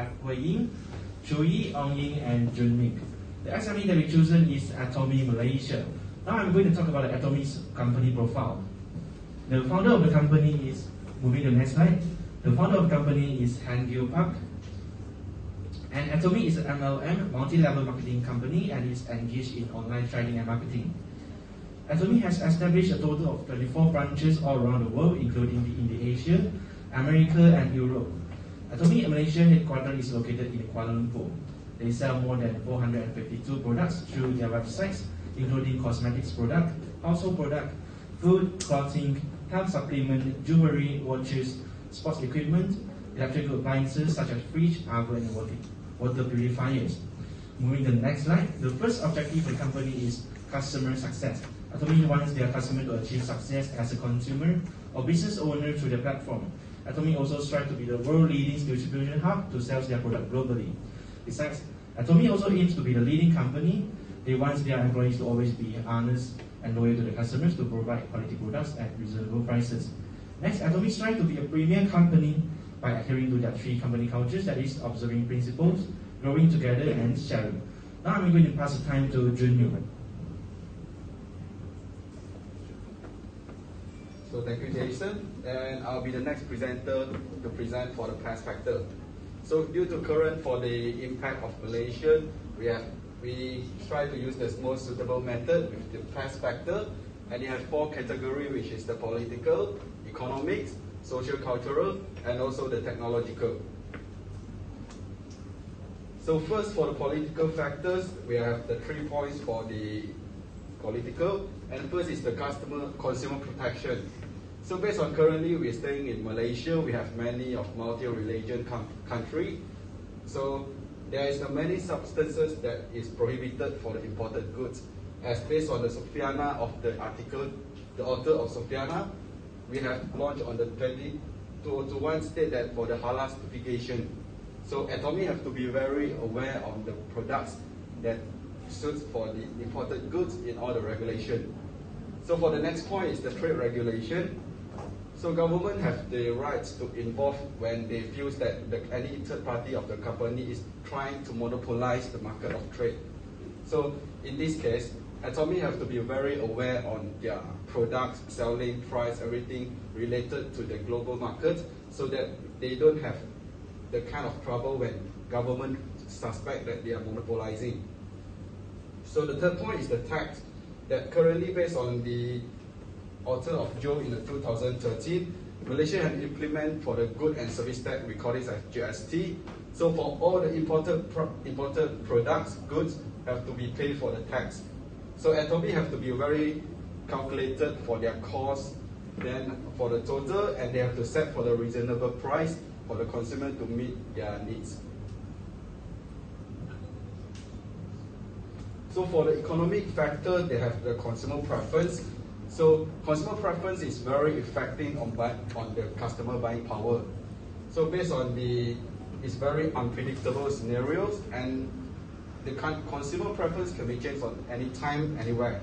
have Hui Ying, Chu Yee, Ong Ying, and Jun Min. The SME that we chosen is Atomy Malaysia. Now I'm going to talk about the Atomy's company profile. The founder of the company is, moving to the next slide, the founder of the company is Han Gil Park. And Atomy is an MLM, multi-level marketing company, and is engaged in online trading and marketing. Atomy has established a total of 24 branches all around the world, including in Asia, America, and Europe. Atomy Malaysia headquarters is located in Kuala Lumpur. They sell more than 452 products through their websites, including cosmetics product, household product, food, clothing, health supplement, jewelry, watches, sports equipment, electrical appliances such as fridge, oven, and water purifiers. Moving to the next slide, the first objective of the company is customer success. Atomy wants their customer to achieve success as a consumer or business owner through their platform. Atomy also strives to be the world-leading distribution hub to sell their product globally. Besides, Atomy also aims to be the leading company. They want their employees to always be honest and loyal to the customers to provide quality products at reasonable prices. Next, Atomy strives to be a premier company by adhering to their 3 company cultures, that is, observing principles, growing together, and sharing. Now I'm going to pass the time to Jun Min. So thank you, Jason, and I'll be the next presenter to present for the price factor. So due to current for the impact of Malaysia, we try to use the most suitable method with the price factor, and you have 4 categories, which is the political, economics, social cultural, and also the technological. So first, for the political factors, we have the 3 points for the political, and first is the consumer protection. So based on currently we're staying in Malaysia, we have many of multi-religion country. So there is many substances that is prohibited for the imported goods. As based on the Sofiana of the article, the author of Sofiana, we have launched on the 2021 state that for the halal certification. So Atomy have to be very aware of the products that suits for the imported goods in all the regulation. So for the next point is the trade regulation. So government have the rights to involve when they feel that any third party of the company is trying to monopolize the market of trade. So in this case, Atomy have to be very aware on their products, selling price, everything related to the global market, so that they don't have the kind of trouble when government suspect that they are monopolizing. So the third point is the tax, that currently based on the author of Joe in the 2013, Malaysia has implemented for the good and service tax, we call it as GST. So for all the imported products, goods have to be paid for the tax. So Atomy have to be very calculated for their cost, then for the total, and they have to set for the reasonable price for the consumer to meet their needs. So for the economic factor, they have the consumer preference. So consumer preference is very affecting on the customer buying power. So based on it's very unpredictable scenarios, and the consumer preference can be changed on any time, anywhere.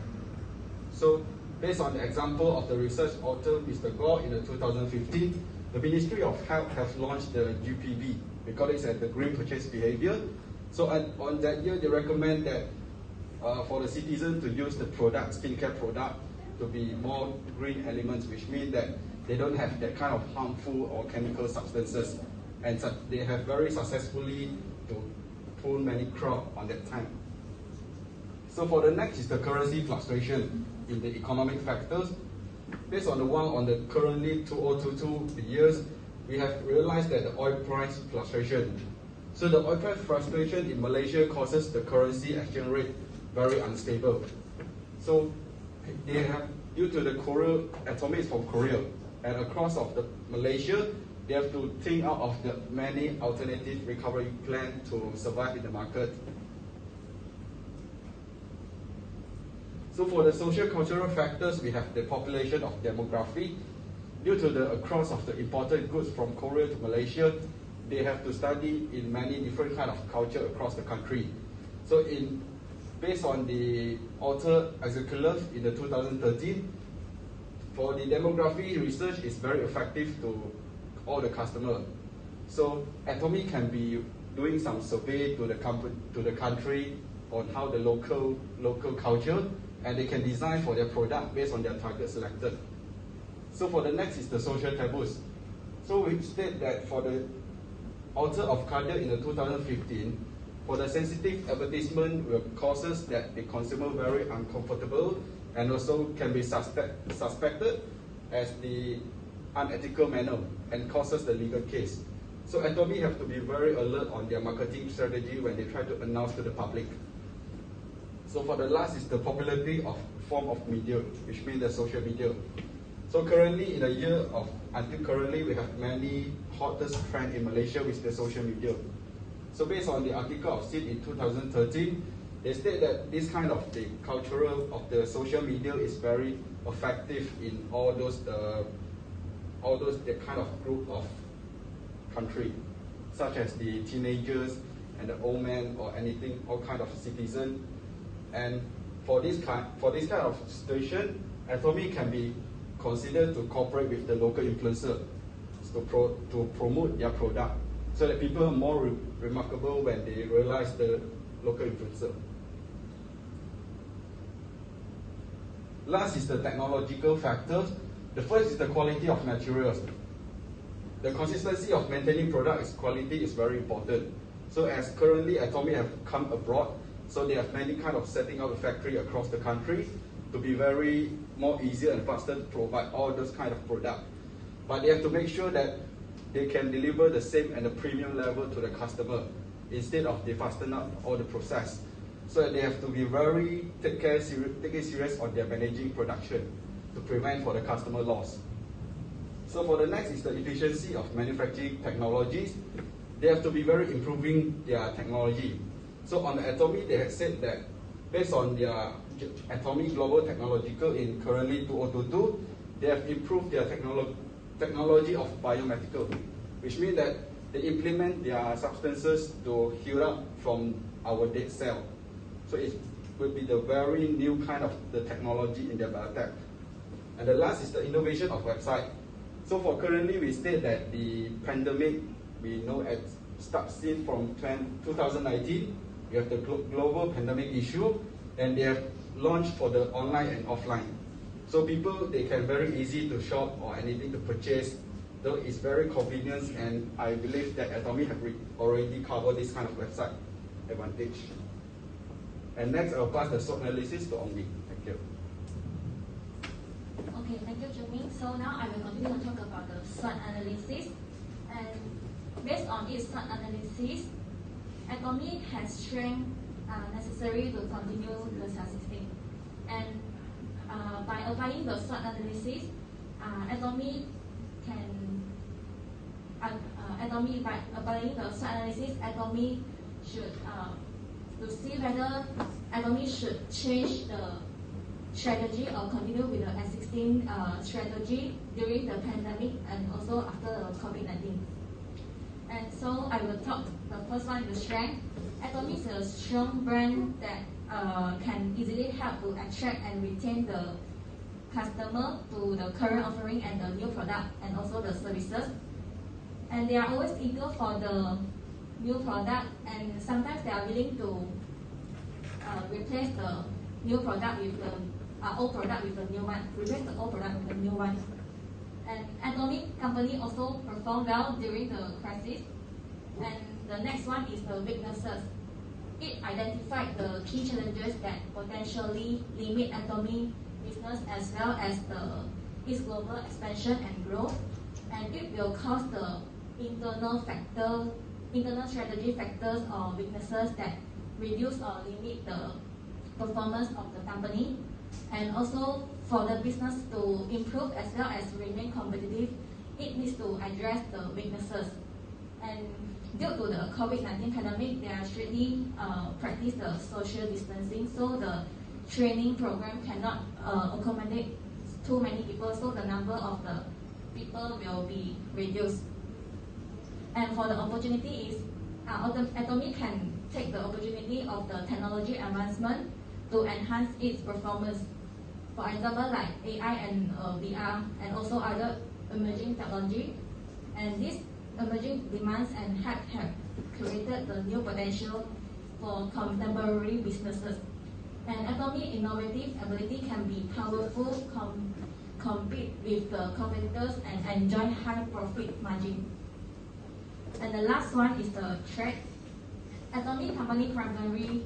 So based on the example of the research author, Mr. Gore, in the 2015, the Ministry of Health has launched the GPB, we call it as the Green Purchase Behavior. So on that year, they recommend that for the citizen to use the product, skincare product, to be more green elements, which means that they don't have that kind of harmful or chemical substances. And they have very successfully to pull many crowd on that time. So for the next is the currency fluctuation in the economic factors. Based on the one on the currently 2022 years, we have realized that the oil price fluctuation. So the oil price fluctuation in Malaysia causes the currency exchange rate very unstable. So they have, due to the Korea, Atomy is from Korea, and across of the Malaysia, they have to think out of the many alternative recovery plan to survive in the market. So for the social cultural factors, we have the population of demography. Due to the across of the imported goods from Korea to Malaysia, they have to study in many different kind of culture across the country. So based on the author Executive in the 2013, for the demography research is very effective to all the customers. So Atomy can be doing some survey to the country on how the local culture, and they can design for their product based on their target selected. So for the next is the social taboos. So we state that for the author of Kheoh in the 2015, for the sensitive advertisement will causes that the consumer very uncomfortable and also can be suspected as the unethical manner and causes the legal case. So Atomy have to be very alert on their marketing strategy when they try to announce to the public. So for the last is the popularity of form of media, which means the social media. So currently in the year of, until currently we have many hottest trend in Malaysia with the social media. So based on the article of SID in 2013, they state that this kind of the cultural of the social media is very effective in all those the kind of group of country, such as the teenagers and the old men or anything, all kind of citizen. And for this kind of situation, Atomy can be considered to cooperate with the local influencer to promote their product, so that people are more remarkable when they realize the local influencer. Last is the technological factors. The first is the quality of materials. The consistency of maintaining product quality is very important. So as currently Atomy have come abroad, so they have many kind of setting up a factory across the country to be very more easier and faster to provide all those kind of product. But they have to make sure that they can deliver the same and the premium level to the customer instead of they fasten up all the process. So they have to be very take it serious on their managing production to prevent for the customer loss. So for the next is the efficiency of manufacturing technologies. They have to be very improving their technology. So on the Atomy, they have said that based on their Atomy Global Technological in currently 2022, they have improved their technology of biomedical, which means that they implement their substances to heal up from our dead cell. So it will be the very new kind of the technology in their biotech. And the last is the innovation of website. So for currently, we state that the pandemic, we know at start since from 2019, we have the global pandemic issue, and they have launched for the online and offline. So people, they can very easy to shop or anything to purchase, though it's very convenient, and I believe that Atomy have already covered this kind of website advantage. And next, I'll pass the SWOT analysis to Ong Ying. Thank you. Okay, thank you, Jun Min. So now I will continue to talk about the SWOT analysis. And based on its SWOT analysis, Atomy has strength necessary to continue the succeeding. And by applying the SWOT analysis, Atomy by applying the SWOT analysis, Atomy should to see whether Atomy should change the strategy or continue with the existing strategy during the pandemic and also after the COVID-19. And so I will talk, the first one is the strength. Atomy is a strong brand that can easily help to attract and retain the customer to the current offering and the new product and also the services. And they are always eager for the new product, and sometimes they are willing to replace the new product with the old product with the new one, replace the old product with the new one. And Atomy company also performed well during the crisis. And the next one is the weaknesses. It identified the key challenges that potentially limit Atomy business as well as its global expansion and growth. And it will cause the internal strategy factors or weaknesses that reduce or limit the performance of the company. And also for the business to improve as well as remain competitive, it needs to address the weaknesses. And due to the COVID-19 pandemic, they are strictly practice the social distancing, so the training program cannot accommodate too many people, so the number of the people will be reduced. And for the opportunity is, Atomy can take the opportunity of the technology advancement to enhance its performance. For example, like AI and VR, and also other emerging technology. And these emerging demands and have created the new potential for contemporary businesses. And Atomy innovative ability can be powerful, compete with the competitors and enjoy high profit margin. And the last one is the threat. Atomy company primary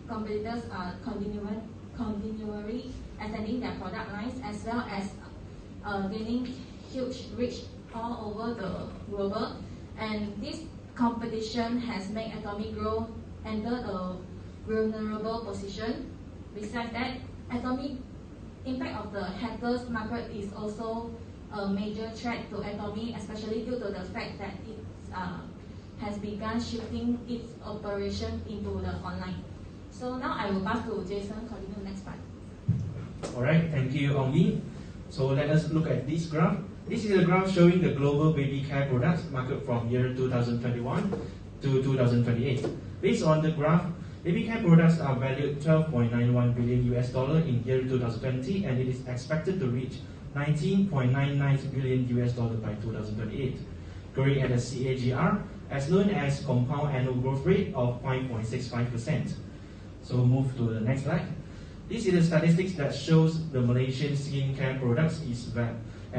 competitors are continually extending their product lines as well as gaining huge reach all over the world. And this competition has made Atomy grow enter a vulnerable position. Besides that, Atomy impact of the hackers market is also a major threat to Atomy, especially due to the fact that it has begun shifting its operation into the online. So now I will pass to Jason, continue the next part. Alright, thank you, Ong Ying. So let us look at this graph. This is a graph showing the global baby care products market from year 2021 to 2028. Based on the graph, baby care products are valued $12.91 billion in year 2020, and it is expected to reach $19.99 billion by 2028, growing at a CAGR, as known as compound annual growth rate of 5.65%. So move to the next slide. This is the statistics that shows the Malaysian skincare products is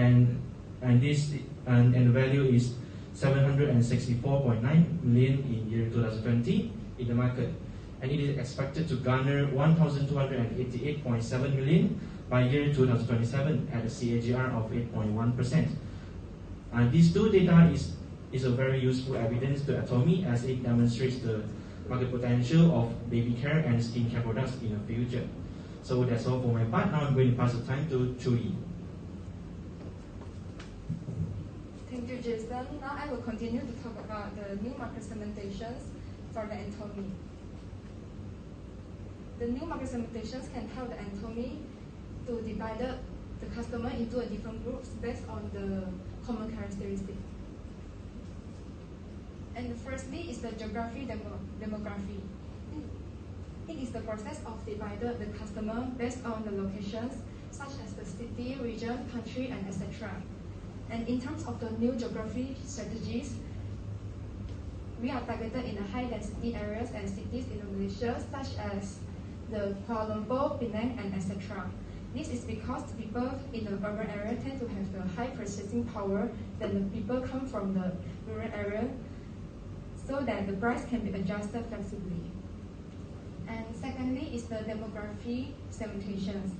and the value is 764.9 million in year 2020 in the market, and it is expected to garner 1,288.7 million by year 2027 at a CAGR of 8.1%. And these two data is a very useful evidence to Atomy as it demonstrates the market potential of baby care and skincare products in the future. So that's all for my part. Now I'm going to pass the time to Chu Yee. Thank you, Jason. Now I will continue to talk about the new market segmentations for the Atomy. The new market segmentations can help the Atomy to divide the customer into a different groups based on the common characteristics. And firstly is the geography demography. It is the process of dividing the customer based on the locations such as the city, region, country, and etc. And in terms of the new geography strategies, we are targeted in the high density areas and cities in Malaysia such as the Kuala Lumpur, Penang, and etc. This is because the people in the urban area tend to have the high purchasing power than the people come from the rural area, so that the price can be adjusted flexibly. And secondly is the demography segmentations.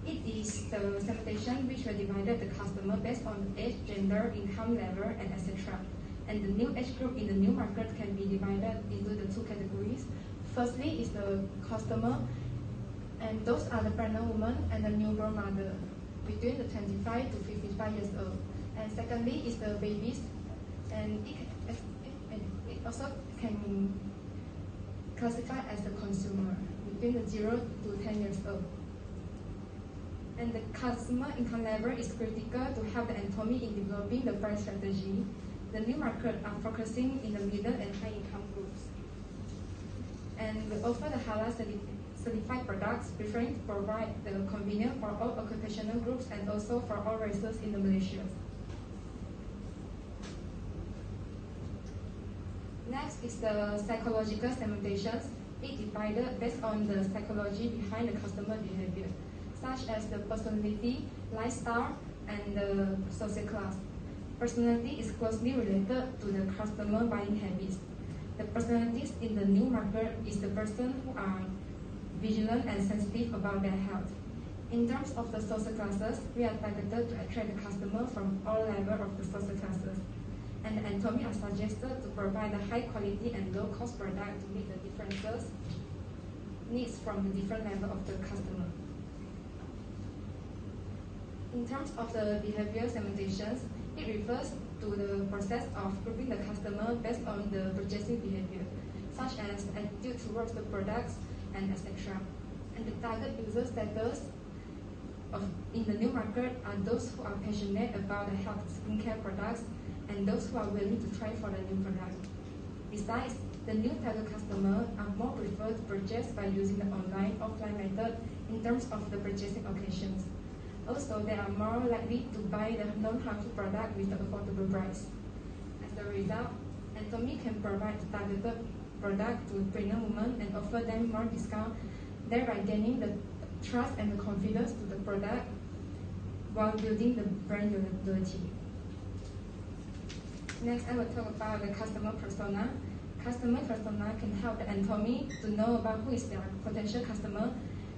It is the segmentation which will divide the customer based on age, gender, income level, and etc. And the new age group in the new market can be divided into the two categories. Firstly is the customer, and those are the pregnant woman and the newborn mother between the 25 to 55 years old. And secondly is the babies, and it also can classify as the consumer between the 0 to 10 years old. And the customer income level is critical to help the Atomy in developing the price strategy. The new market are focusing in the middle and high income groups. And we offer the halal certified products, preferring to provide the convenience for all occupational groups and also for all races in the Malaysia. Next is the psychological segmentations. It divided based on the psychology behind the customer behavior, such as the personality, lifestyle, and the social class. Personality is closely related to the customer buying habits. The personalities in the new market is the person who are vigilant and sensitive about their health. In terms of the social classes, we are targeted to attract the customer from all levels of the social classes. And the Atomy are suggested to provide a high quality and low cost product to meet the differences needs from the different level of the customer. In terms of the behavior segmentations, it refers to the process of grouping the customer based on the purchasing behavior, such as attitude towards the products and etc. And the target user status in the new market are those who are passionate about the health skincare products and those who are willing to try for the new product. Besides, the new target customer are more preferred to purchase by using the online-offline method in terms of the purchasing occasions. Also, they are more likely to buy the non-harmful product with the affordable price. As a result, Atomy can provide targeted product to pregnant women and offer them more discount, thereby gaining the trust and the confidence to the product while building the brand loyalty. Next, I will talk about the customer persona. Customer persona can help the Atomy to know about who is their potential customer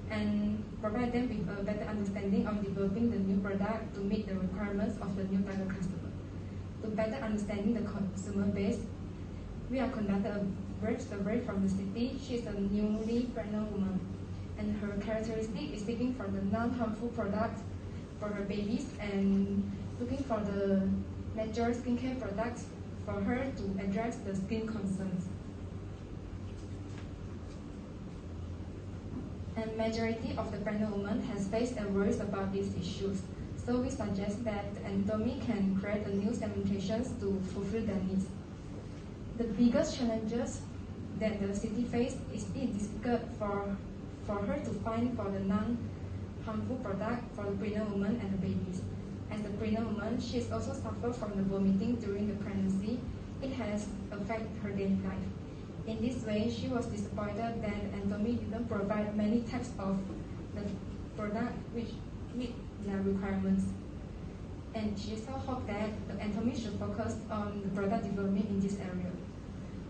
and provide them with a better understanding of developing the new product to meet the requirements of the new target customer. To better understanding the consumer base, we have conducted a brief survey from the city. She is a newly pregnant woman, and her characteristic is seeking for the non-harmful products for her babies and looking for the natural skincare products for her to address the skin concerns. And majority of the pregnant women has faced and worries about these issues. So we suggest that Atomy can create a new segmentations to fulfill their needs. The biggest challenges that the city faces is it's difficult for her to find for the non-harmful product for the pregnant woman and the babies. As a pregnant woman, she is also suffered from the vomiting during the pregnancy. It has affected her daily life. In this way, she was disappointed that Atomy didn't provide many types of the product which meet their requirements. And she also hoped that the Atomy should focus on the product development in this area.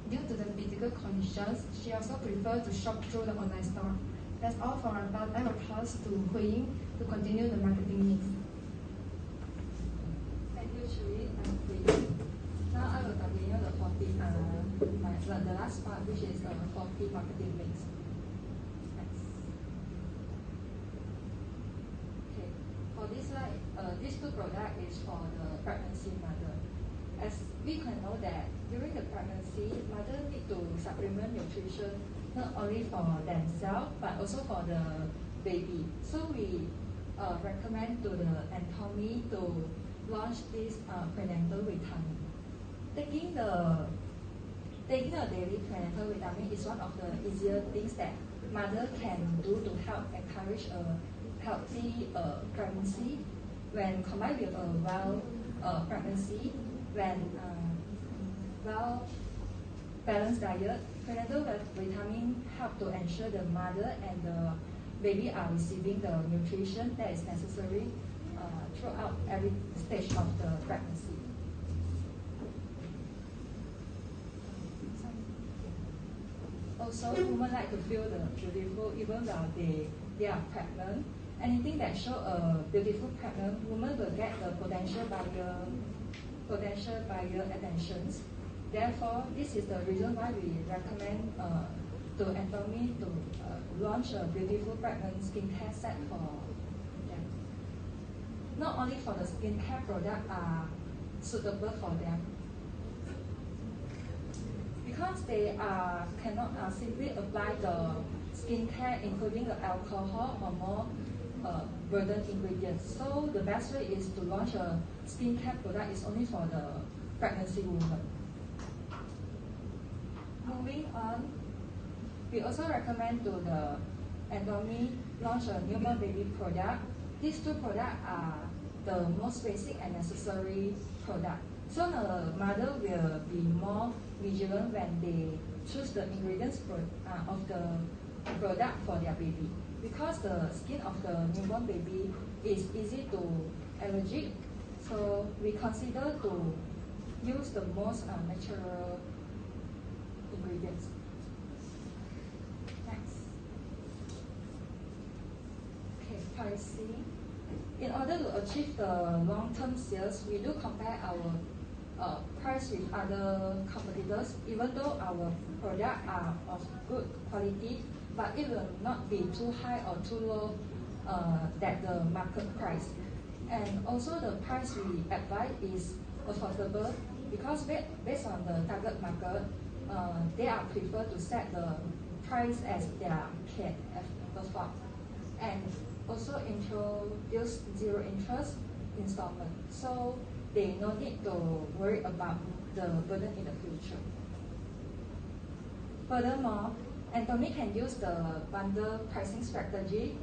Due to the physical conditions, she also preferred to shop through the online store. That's all for our part. I will pass to Hui Ying to continue the marketing mix. Thank you, Chui and Hui Ying. Now I will continue the last part, which is the 40 marketing mix. Next. Okay. For this slide, these two products is for the pregnancy mother. As we can know that during the pregnancy, mother need to supplement nutrition not only for themselves but also for the baby. So we recommend to the Atomy to launch this prenatal vitamin. Taking the daily prenatal vitamin is one of the easier things that mother can do to help encourage a healthy pregnancy. When combined with a well pregnancy, when well balanced diet, prenatal vitamin help to ensure the mother and the baby are receiving the nutrition that is necessary throughout every stage of the pregnancy. Also, women like to feel the beautiful even while they are pregnant. Anything that show a beautiful pregnant woman will get the potential buyer attentions. Therefore, this is the reason why we recommend to Atomy to launch a beautiful pregnant skincare set for them. Not only for the skincare product are suitable for them, because they cannot simply apply the skincare including the alcohol or more burden ingredients. So the best way is to launch a skincare product is only for the pregnancy woman. Moving on, we also recommend to the Atomy launch a newborn baby product. These two products are the most basic and necessary product. So the mother will be more vigilant when they choose the ingredients of the product for their baby. Because the skin of the newborn baby is easy to allergic, so we consider to use the most natural ingredients. Next. Okay, pricing. In order to achieve the long-term sales, we do compare our price with other competitors. Even though our products are of good quality, but it will not be too high or too low than the market price. And also the price we advise is affordable because based on the target market, they are prefer to set the price as they can afford. And also introduce zero interest installment, so they no need to worry about the burden in the future. Furthermore, Atomy can use the bundle pricing strategy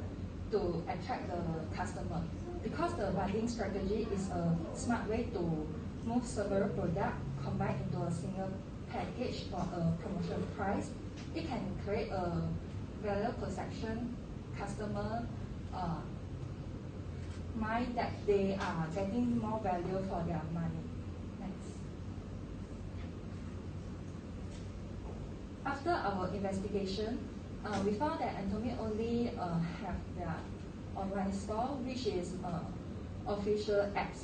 to attract the customer, because the bundling strategy is a smart way to move several products combined into a single package for a promotion price, it can create a value perception. Customer mind that they are getting more value for their money. Next. After our investigation, we found that Atomy only have their online store, which is official apps,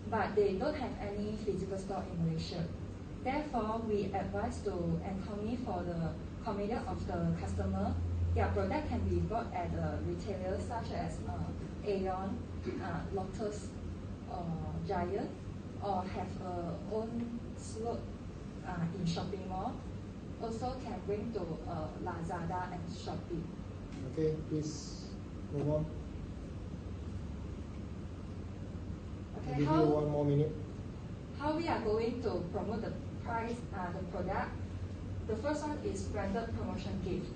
but they don't have any physical store in Malaysia. Therefore, we advise to Atomy for the convenience of the customer. Their product can be bought at retailers such as Aeon, Lotus, Giant, or have own slot in shopping mall. Also can bring to Lazada and Shopee. Okay, please move on. Okay, I'll give you 1 more minute. how we are going to promote the price, the product? The first one is branded promotion gift.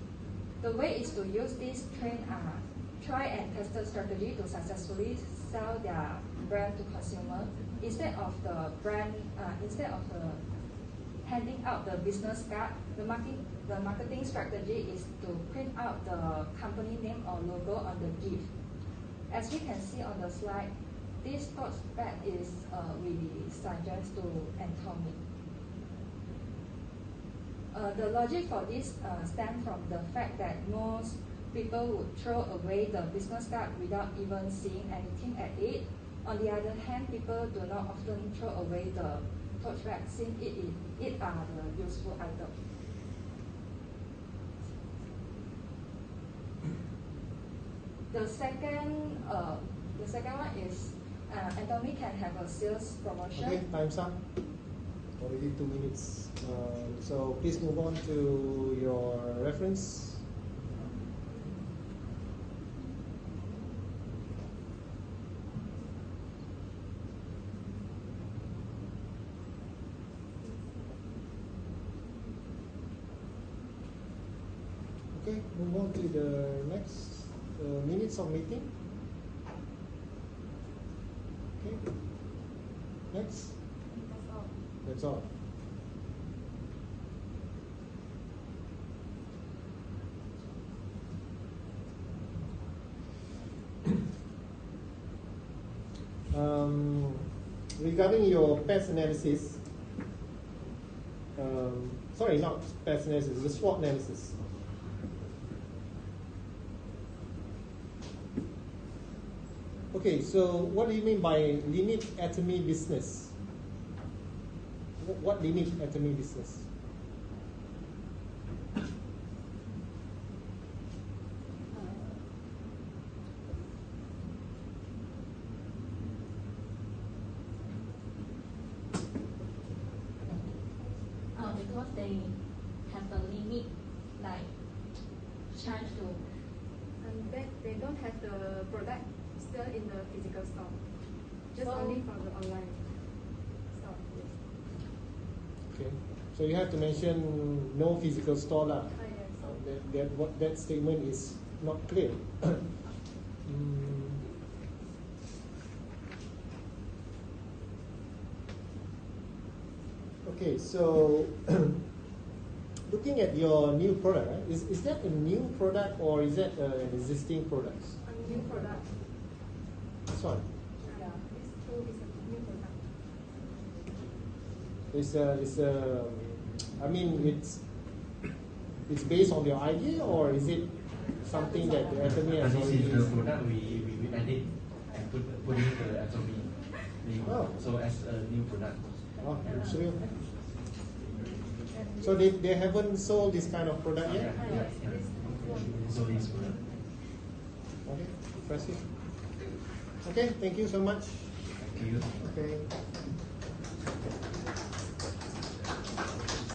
The way is to use this try and tested strategy to successfully sell their brand to consumer. Instead of the handing out the business card, the marketing strategy is to print out the company name or logo on the gift. As we can see on the slide, this tote bag is we suggest to Atomy. The logic for this stems from the fact that most people would throw away the business card without even seeing anything at it. On the other hand, people do not often throw away the tote bag since it are the useful item. The second one is Atomy can have a sales promotion. Okay, time's up. Already 2 minutes. So please move on to your reference. Okay, move on to the next minutes of meeting. Okay, next. That's all. Regarding your pest analysis, sorry, not pest analysis, the SWOT analysis. Okay, so what do you mean by limit Atomy business? What limit Atomy business? Because they have the limit, like charge to. They don't have the product still in the physical store, just only for the online store. Okay, so you have to mention no physical store lah. Yes. That statement is not clear. Okay, so looking at your new product, right? Is that a new product or is that an existing product? A new product. This one. Yeah, this tool is a new product. I mean, it's based on your idea, or is it something that the Atomy has This already? is the product we edit and put in the Atomy name. Oh. So as a new product. Oh, serious? So they haven't sold this kind of product yet? Yeah. So this product. Okay, impressive. Okay, thank you so much. Thank you. Okay.